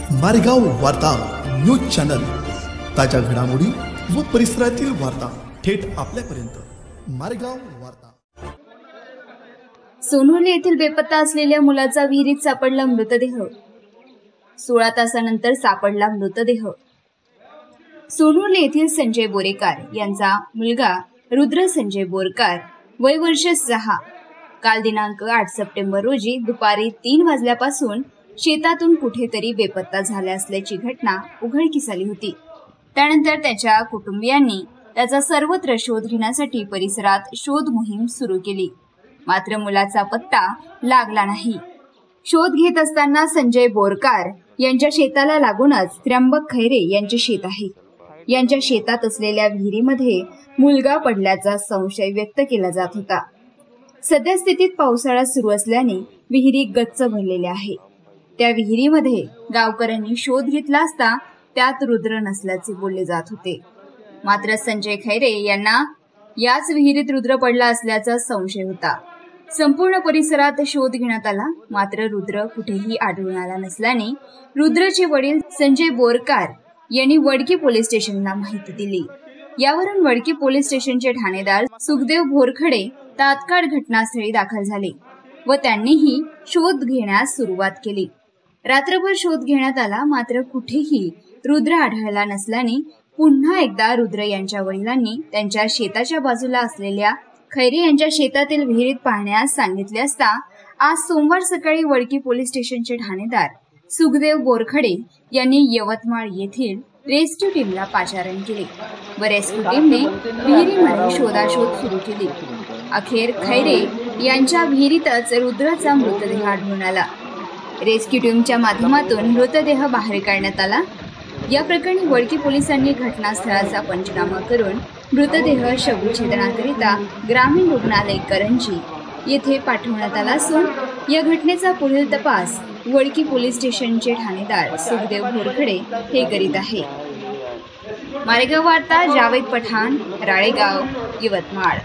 मारेगाव वार्ता news channel, ताज्या घडामोडी व परिसरातील वार्ता थेट आपल्यापर्यंत। मारेगाव वार्ता। सोनवणे येथील बेपत्ता असलेल्या मुलाचा विहिरीत सापडला मृतदेह। 16 तासानंतर सापडला मृतदेह। सोनवणे येथील संजय बोरेकर यांचा मुलगा रुद्र संजय बोरकर, वय वर्ष 6, काल दिनांक 8 सप्टेंबर रोजी दुपारी 3 वाजल्यापासून शेतातून कुठेतरी बेपत्ता झाला असल्याची घटना उघडकीस आली होती। त्यानंतर त्याच्या कुटुंबियांनी त्याचा सर्वत्र शोध घेण्यासाठी परिसरात शोध मोहीम सुरू केली, मात्र मुलाचा पत्ता लागला नाही। शोध घेत असताना संजय बोरकर यांच्या शेताला लागूनच त्र्यंबक खैरे यांचे शेत आहे। यांच्या शेतात असलेल्या विहिरीमध्ये मुलगा पडल्याचा संशय व्यक्त केला जात होता। सध्या स्थितीत पावसाळा सुरू असल्याने विहिरी गच्च भरलेल्या आहे। त्या विहिरीमध्ये गावकऱ्यांनी शोध घेतला असता त्यात रुद्र नसल्याचे बोलले जात होते, मात्र संजय खैरे यांना याच विहिरीत रुद्र पडला असल्याचा संशय होता। संपूर्ण परिसरात शोध घेण्यात आला, मात्र रुद्र कुठेही आढळून आला नसल्याने रुद्रचे वडील संजय बोरकर यांनी वडकी पोलीस स्टेशनला माहिती दिली। यावरून वडकी पोलीस स्टेशनचे ठाणेदार सुखदेव बोरखडे तात्काळ घटनास्थळी दाखल झाले व त्यांनीही शोध घेण्यास सुरुवात केली। रात्रभर शोध घेण्यात आला, मात्र कुठेही रुद्र आढळला नसल्याने पुन्हा एकदा रुद्र यांच्या वडिलांनी त्यांच्या शेताच्या बाजूला असलेल्या खैरे यांच्या शेतातील विहिरीत पाहण्यास सांगितले असता आज सोमवार सकाळी वडकी पोलीस स्टेशनचे ठाणेदार सुखदेव बोरखडे यांनी यवतमाळ येथील रेस्क्यू टीमला पाचारण केले व रेस्क्यू टीमने विहिरीमध्ये शोधाशोध सुरू केली। अखेर खैरे यांच्या विहिरीतच रुद्राचा मृतदेह आढळून आला। रेस्क्यू टीमच्या माध्यमातून मृतदेह बाहेर काढण्यात आला। या प्रकरणी वडकी पोलिसांनी घटनास्थळाचा पंचनामा करून मृतदेह शवविच्छेदनाकरिता ग्रामीण रुग्णालय करंजी येथे पाठवण्यात आला असून या घटनेचा पुढील तपास वडकी पोलीस स्टेशनचे ठाणेदार सुखदेव बोरखडे हे करीत आहे। मारेगाव वार्ता, जावेद पठाण, राळेगाव, यवतमाळ।